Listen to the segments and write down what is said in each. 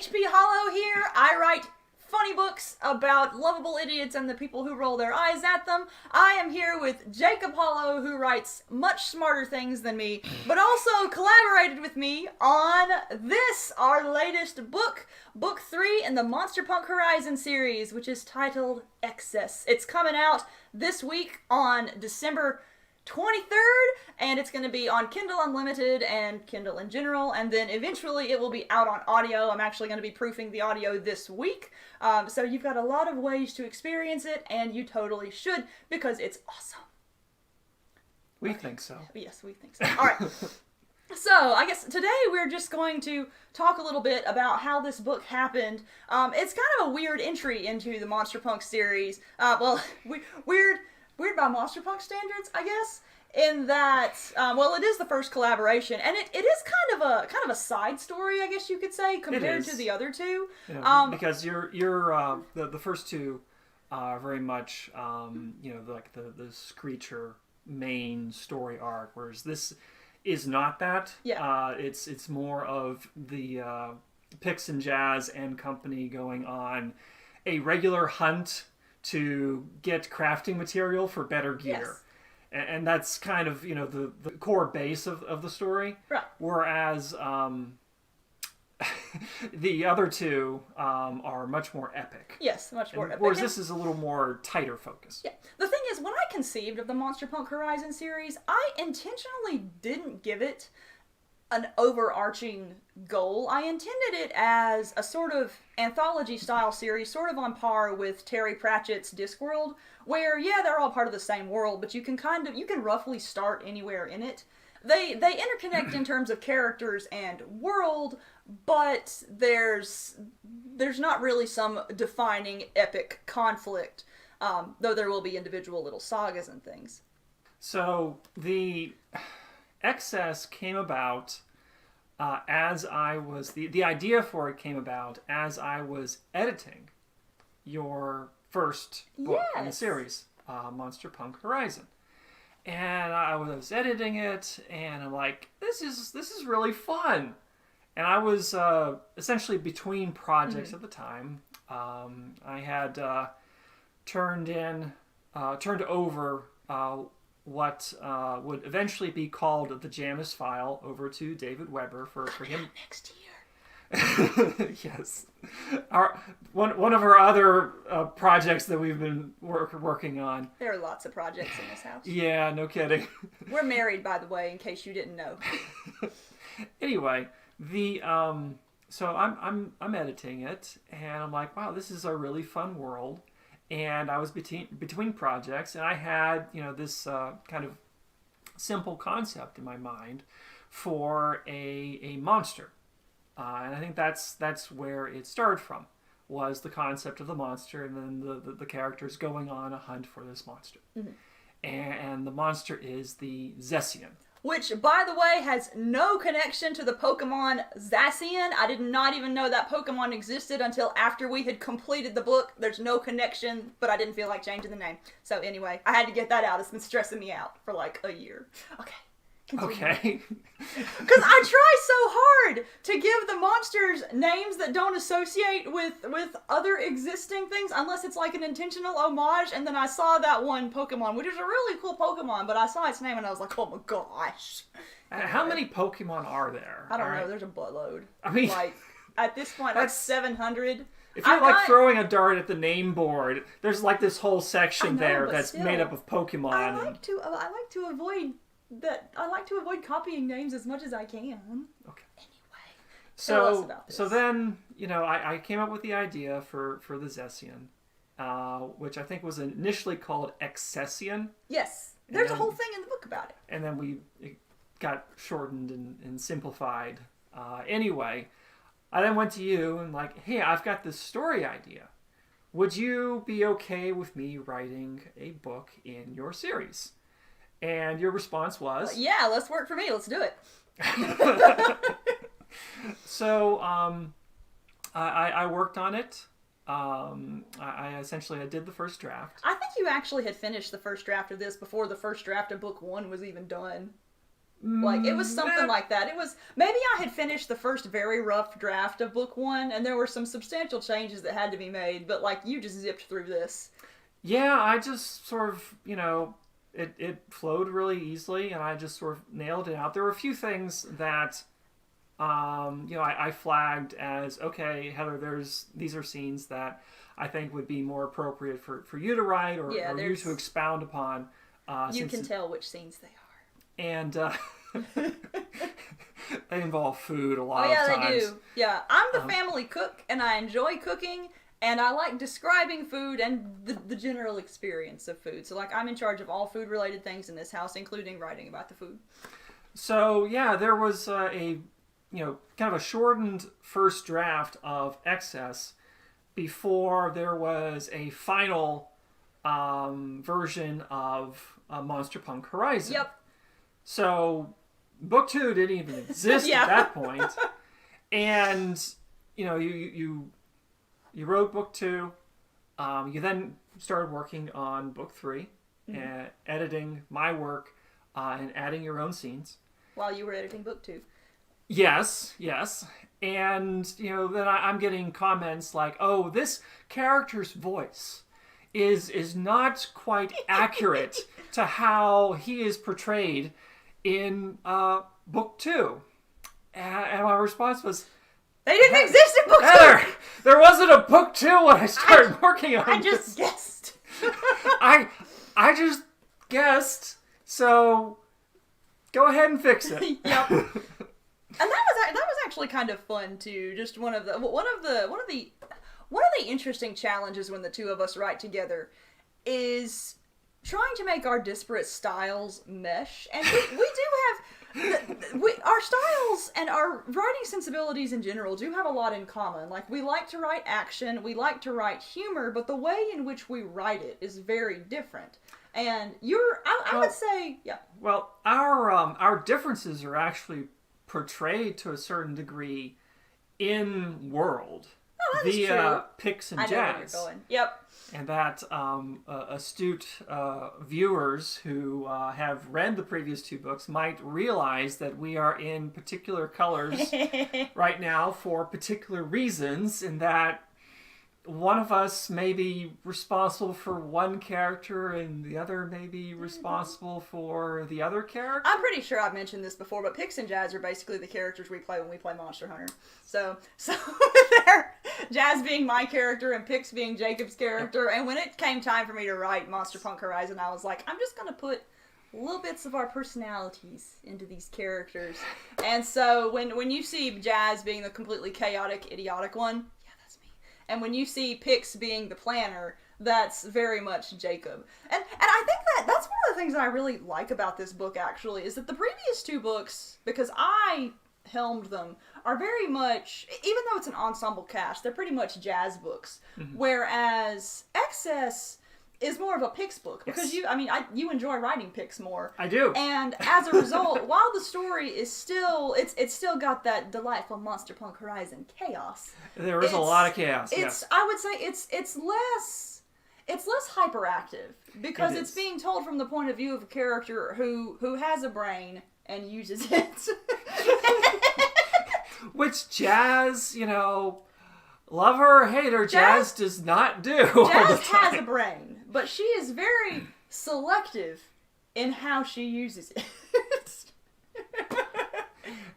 HP Hollow here. I write funny books about lovable idiots and the people who roll their eyes at them. I am here with Jacob Hollow, who writes much smarter things than me, but also collaborated with me on this, our latest book, Book 3 in the Monster Punk Horizon series, which is titled Excess. It's coming out this week on December 23rd, and it's going to be on Kindle Unlimited and Kindle in general, and then eventually it will be out on audio. I'm actually going to be proofing the audio this week, so you've got a lot of ways to experience it, and you totally should, because it's awesome. We think so. Yes, we think so. Alright, so I guess today we're just going to talk a little bit about how this book happened. It's kind of a weird entry into the Monster Punk series. Weird by Monster Punk standards, I guess, in that, it is the first collaboration, and it is kind of a side story, I guess you could say, compared to the other two. Yeah, because you're the first two are very much like the Screecher main story arc, whereas this is not that. Yeah. It's more of the Pix and Jazz and company going on a regular hunt to get crafting material for better gear. Yes. And that's kind of, the core base of the story. Right. Whereas the other two are much more epic. Yes, much more epic. Whereas this is a little more tighter focus. Yeah. The thing is, when I conceived of the Monster Punk Horizon series, I intentionally didn't give it an overarching goal. I intended it as a sort of anthology-style series, sort of on par with Terry Pratchett's Discworld, where, yeah, they're all part of the same world, but you can roughly start anywhere in it. They interconnect in terms of characters and world, but there's not really some defining epic conflict, though there will be individual little sagas and things. So, the Excess came about as I was... The idea for it came about as I was editing your first book in the series, Monster Punk Horizon. And I was editing it, and I'm like, this is really fun. And I was essentially between projects at the time. I had turned over what would eventually be called the Janus file over to David Weber for him next year. Yes, one of our other projects that we've been working on. There are lots of projects in this house. Yeah, no kidding. We're married, by the way, in case you didn't know. Anyway, so I'm editing it, and I'm like, wow, this is a really fun world. And I was between projects, and I had this kind of simple concept in my mind for a monster, and I think that's where it started from, was the concept of the monster, and then the characters going on a hunt for this monster, and the monster is the Zessian. Which, by the way, has no connection to the Pokemon Zacian. I did not even know that Pokemon existed until after we had completed the book. There's no connection, but I didn't feel like changing the name. So anyway, I had to get that out. It's been stressing me out for like a year. Okay. Continue. Okay. Because I try so hard to give the monsters names that don't associate with other existing things, unless it's like an intentional homage. And then I saw that one Pokemon, which is a really cool Pokemon, but I saw its name and I was like, oh my gosh. How many Pokemon are there? I don't know. There's a buttload. I mean, like at this point, like 700. If you're throwing a dart at the name board, there's like this whole section there that's made up of Pokemon. I like to avoid copying names as much as I can. Okay. Anyway, tell us about this. So then, I came up with the idea for the Zessian, which I think was initially called Excessian. Yes. There's a whole thing in the book about it. And then it got shortened and simplified. Anyway, I then went to you and like, hey, I've got this story idea. Would you be okay with me writing a book in your series? And your response was... yeah, let's work for me. Let's do it. So, I worked on it. I essentially did the first draft. I think you actually had finished the first draft of this before the first draft of book 1 was even done. Like, it was something Nah. like that. It was, maybe I had finished the first very rough draft of book 1, and there were some substantial changes that had to be made, but, like, you just zipped through this. Yeah, I just sort of, it flowed really easily, and I just sort of nailed it out. There were a few things that, I flagged as, okay, Heather, these are scenes that I think would be more appropriate for you to write or you to expound upon. You can tell which scenes they are. And they involve food a lot of times. Oh, yeah, they do. Yeah, I'm the family cook, and I enjoy cooking, and I like describing food and the general experience of food. So, like, I'm in charge of all food-related things in this house, including writing about the food. So, yeah, there was kind of a shortened first draft of Excess before there was a final version of Monster Punk Horizon. Yep. So, book 2 didn't even exist at that point. And, you wrote book 2. You then started working on book 3, editing my work, and adding your own scenes. While you were editing book 2. Yes. And, then I'm getting comments like, oh, this character's voice is not quite accurate to how he is portrayed in book 2. And my response was, they didn't exist in book 2! Heather, there wasn't a book 2 when I started working on I just guessed. I just guessed, so go ahead and fix it. Yep. And that was actually kind of fun too. Just one of the interesting challenges when the two of us write together is trying to make our disparate styles mesh. And we do have our styles and our writing sensibilities in general do have a lot in common. Like, we like to write action, we like to write humor, but the way in which we write it is very different. And I would say, yeah. Well, our differences are actually portrayed to a certain degree in world via Pix and I know Jazz. where you're going. Yep. And that astute viewers who have read the previous 2 books might realize that we are in particular colors right now for particular reasons, and that one of us may be responsible for one character and the other may be responsible for the other character. I'm pretty sure I've mentioned this before, but Pix and Jazz are basically the characters we play when we play Monster Hunter. So they're Jazz being my character and Pix being Jacob's character. And when it came time for me to write Monster Punk Horizon, I was like, I'm just going to put little bits of our personalities into these characters. And so when you see Jazz being the completely chaotic, idiotic one, and when you see Pix being the planner, that's very much Jacob. And I think that's one of the things that I really like about this book, actually, is that the previous 2 books, because I helmed them, are very much, even though it's an ensemble cast, they're pretty much Jazz books. Mm-hmm. Whereas Excess is more of a Pix book, because you enjoy writing Pix more. I do. And as a result, while the story is still, it's still got that delightful Monster Punk Horizon chaos. There is a lot of chaos. Yes. I would say it's less hyperactive, because it's being told from the point of view of a character who has a brain and uses it. Which Jazz, love her or hate her, Jazz does not do. Jazz has a brain, but she is very selective in how she uses it.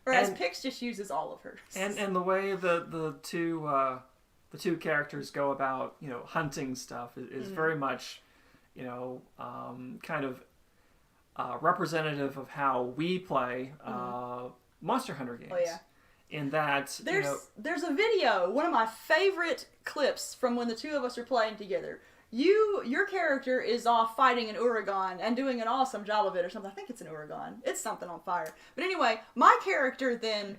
Whereas Pix just uses all of hers. And the way the two characters go about, hunting stuff is very much, kind of representative of how we play Monster Hunter games. Oh yeah. In that there's a video, one of my favorite clips from when the two of us are playing together. Your character is off fighting an Uragan and doing an awesome job of it or something. I think it's an Uragan. It's something on fire. But anyway, my character then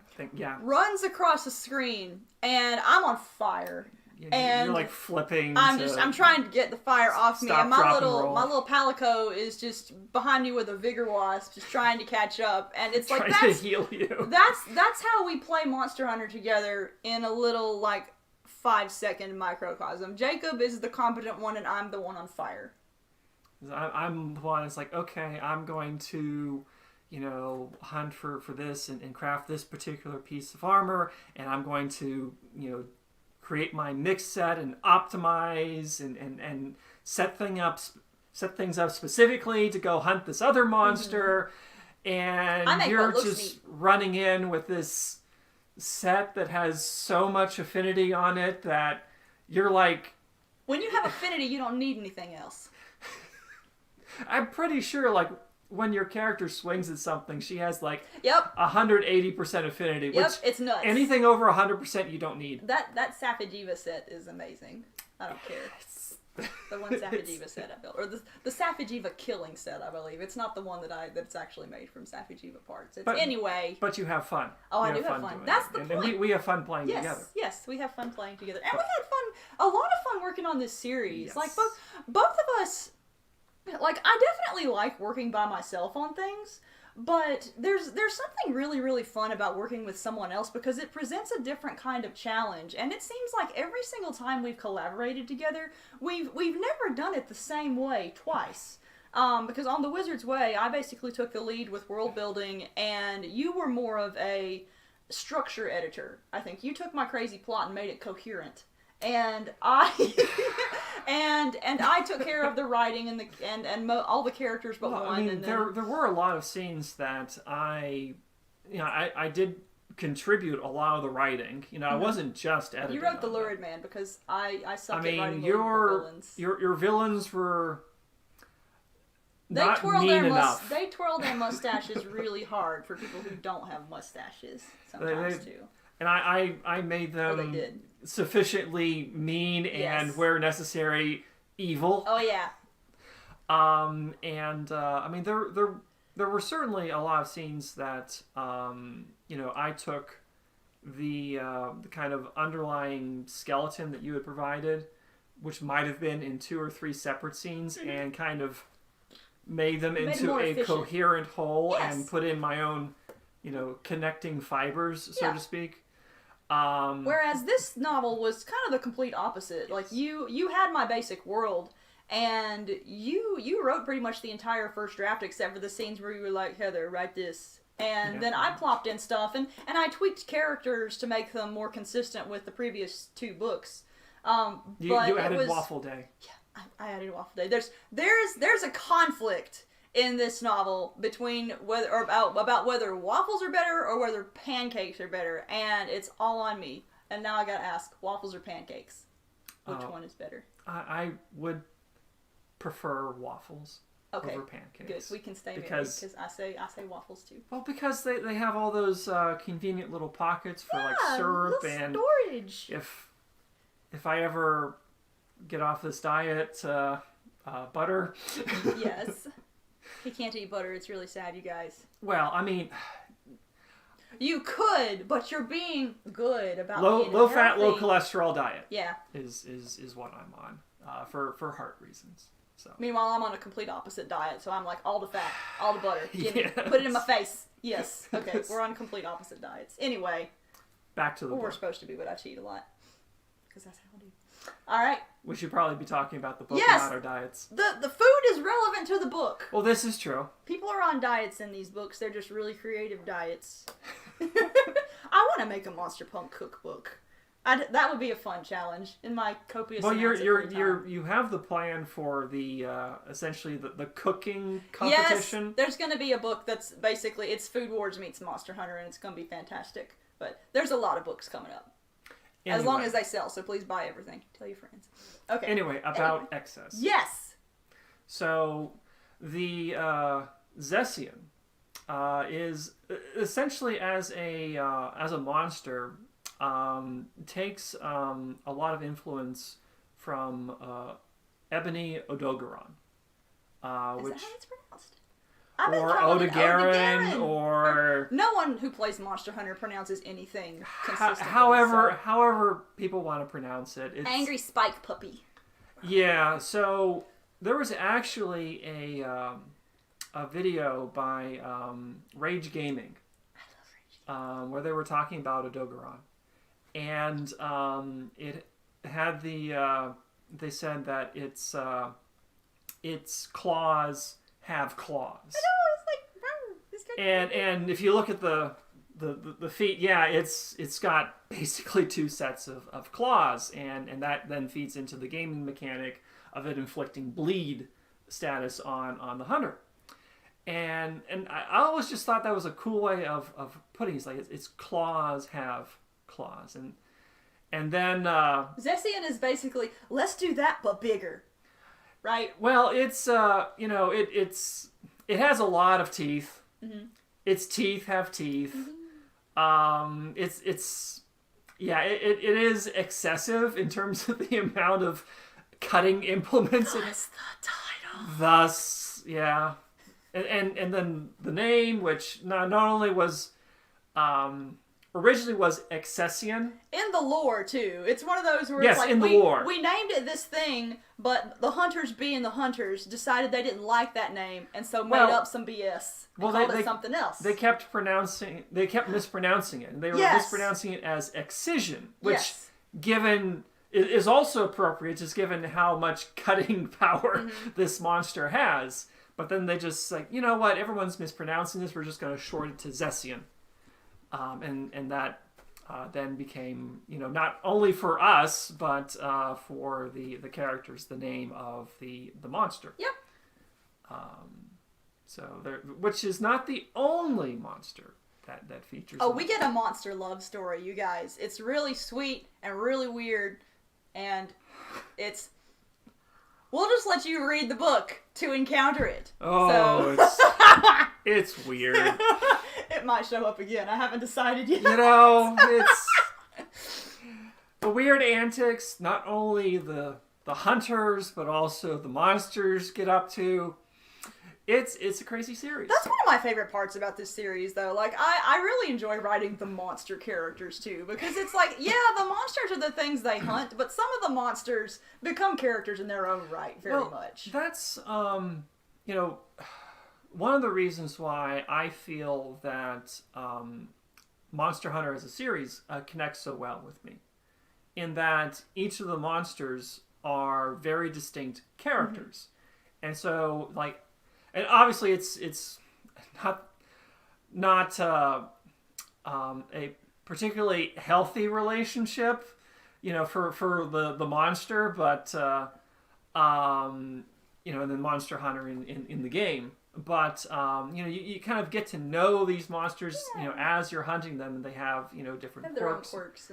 runs across the screen and I'm on fire. And you're like flipping. I'm trying to get the fire off me, and my little Palico is just behind me with a Vigor Wasp, just trying to catch up. And it's like trying to heal you. That's how we play Monster Hunter together in a little 5-second microcosm. Jacob is the competent one, and I'm the one on fire. I'm the one that's like, okay, I'm going to hunt for this and craft this particular piece of armor, and I'm going to, create my mix set and optimize and set things up specifically to go hunt this other monster, and you're just running in with this set that has so much affinity on it that you're like... When you have affinity, you don't need anything else. I'm pretty sure, like, when your character swings at something, she has, like, Yep. 180% affinity. Yep, which it's nuts. Anything over 100% you don't need. That Safijiva set is amazing. I don't care. The one Safijiva set I built. Or the Safijiva killing set, I believe. It's not the one that's actually made from Safijiva parts. Anyway. But you have fun. Oh, I do have fun. That's the point. And we have fun playing together. Yes, we have fun playing together. And we had a lot of fun working on this series. Yes. Like, both of us, like, I definitely like working by myself on things, but there's something really, really fun about working with someone else because it presents a different kind of challenge. And it seems like every single time we've collaborated together, we've never done it the same way twice. Because on The Wizard's Way, I basically took the lead with world building, and you were more of a structure editor. I think you took my crazy plot and made it coherent. And I and I took care of the writing and all the characters but one. I mean, and there were a lot of scenes that I did contribute a lot of the writing. I wasn't just editing. You wrote the Lurid Man because I sucked at writing your villains. Your villains were They not mean enough. They twirl their mustaches really hard for people who don't have mustaches sometimes too. And I made them sufficiently mean and, where necessary, evil. Oh yeah. I mean, there were certainly a lot of scenes that I took the kind of underlying skeleton that you had provided, which might have been in 2 or 3 separate scenes, and kind of made them into a coherent whole and put in my own, connecting fibers, so to speak. Whereas this novel was kind of the complete opposite. Like, you had my basic world, and you wrote pretty much the entire first draft except for the scenes where you were like, Heather, write this. And then I plopped in stuff, and I tweaked characters to make them more consistent with the previous 2 books. You added Waffle Day. Yeah, I added Waffle Day. There's a conflict in this novel between about whether waffles are better or whether pancakes are better, and it's all on me. And now I gotta ask, waffles or pancakes? Which one is better? I would prefer waffles over pancakes. Good. We can stay because I say waffles too. Well, because they have all those convenient little pockets for like syrup and storage. If I ever get off this diet, butter. Yes. He can't eat butter. It's really sad, you guys. Well, I mean, you could, but you're being good about low fat, low cholesterol diet. Yeah, is what I'm on for heart reasons. So meanwhile, I'm on a complete opposite diet, so I'm like all the fat, all the butter. Put it in my face. Yes. Okay, we're on complete opposite diets. Anyway, back to the book. We're supposed to be, but I cheat a lot because that's how I do. All right. We should probably be talking about the book and not our diets. The food is relevant to the book. Well, this is true. People are on diets in these books. They're just really creative diets. I want to make a Monster Punk cookbook. That would be a fun challenge in my copious. Well, you have the plan for the essentially the cooking competition. Yes, there's going to be a book that's basically it's Food Wars meets Monster Hunter, and it's going to be fantastic. But there's a lot of books coming up. Anyway. As long as they sell, so please buy everything. Tell your friends. Okay. Anyway, about excess. Yes. So, the Zessian is essentially as a monster takes a lot of influence from Ebony Odogaron, is that how it's pronounced? Or Odogaron, or... No one who plays Monster Hunter pronounces anything consistently. However people want to pronounce it. It's... Angry Spike Puppy. Yeah, so there was actually a video by Rage Gaming. I love Rage Gaming. Where they were talking about Odogaron. And it had they said that its claws have claws. I know, it's like, this guy And if you look at the feet, yeah, it's got basically 2 sets of claws, and that then feeds into the gaming mechanic of it inflicting bleed status on the hunter. And I always just thought that was a cool way of putting it. It's like its claws have claws, and then Zessian is basically, let's do that but bigger, right? well, it's it has a lot of teeth. Mm-hmm. Its teeth have teeth. Mm-hmm. It's yeah, it is excessive in terms of the amount of cutting implements. That's the title. Thus, yeah, and then the name, which not only was originally was Excessian. In the lore, too. It's one of those where Yes, it's like, in the lore. We named it this thing, but the hunters being the hunters decided they didn't like that name, and so made up some BS and called it something else. They kept mispronouncing it, and they were mispronouncing it as excision, which, given, is also appropriate, just given how much cutting power this monster has. But then they just like, you know what, everyone's mispronouncing this, we're just going to short it to Zessian. And that then became, not only for us, but for the characters, the name of the monster. Yep. Which is not the only monster that features. Oh, we get a monster love story, you guys. It's really sweet and really weird, and it's... We'll just let you read the book to encounter it. Oh, it's weird. It might show up again. I haven't decided yet. It's the weird antics not only the hunters, but also the monsters get up to. It's a crazy series. That's one of my favorite parts about this series, though. Like, I really enjoy writing the monster characters, too. Because it's like, yeah, the monsters are the things they hunt, but some of the monsters become characters in their own right, very much. That's, one of the reasons why I feel that Monster Hunter as a series connects so well with me. In that each of the monsters are very distinct characters. And so, like... And obviously, it's not a particularly healthy relationship, for the monster, but and then Monster Hunter in the game. But you kind of get to know these monsters, as you're hunting them, and they have different their own quirks. Quirks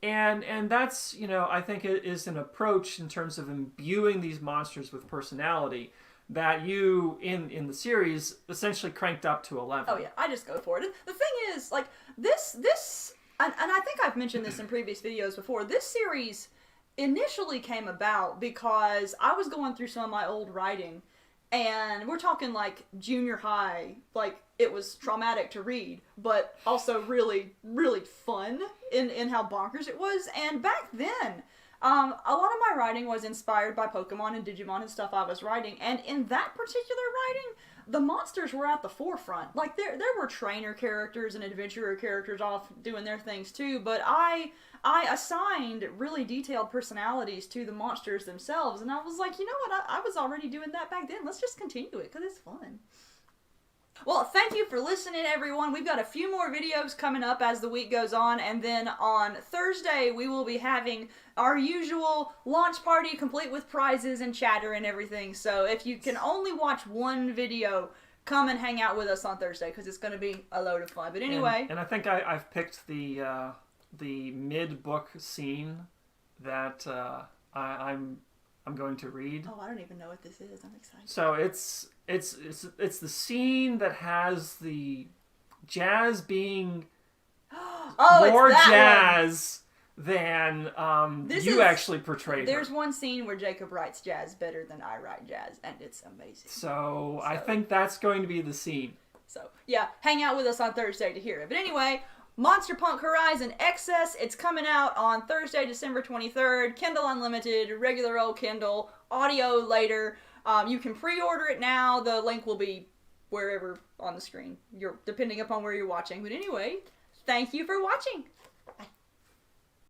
And that's I think it is an approach in terms of imbuing these monsters with personality that you, in the series, essentially cranked up to 11. Oh, yeah. I just go for it. The thing is, like, this and I think I've mentioned this in previous videos before, this series initially came about because I was going through some of my old writing, and we're talking, like, junior high. Like, it was traumatic to read, but also really, really fun in how bonkers it was. And back then... a lot of my writing was inspired by Pokemon and Digimon and stuff I was writing, and in that particular writing, the monsters were at the forefront. Like, there were trainer characters and adventurer characters off doing their things too, but I assigned really detailed personalities to the monsters themselves, and I was like, you know what, I was already doing that back then, let's just continue it, because it's fun. Well, thank you for listening, everyone. We've got a few more videos coming up as the week goes on, and then on Thursday, we will be having our usual launch party, complete with prizes and chatter and everything. So if you can only watch one video, come and hang out with us on Thursday, because it's going to be a load of fun. But anyway... And I think I've picked the mid-book scene that I'm going to read. Oh, I don't even know what this is. I'm excited. So it's the scene that has the jazz being more jazz than actually portrayed. There's one scene where Jacob writes jazz better than I write jazz, and it's amazing. So I think that's going to be the scene. So yeah, hang out with us on Thursday to hear it. But anyway, Monster Punk Horizon Excess, it's coming out on Thursday, December 23rd. Kindle Unlimited, regular old Kindle, audio later. You can pre-order it now. The link will be wherever on the screen, depending upon where you're watching. But anyway, thank you for watching. Bye.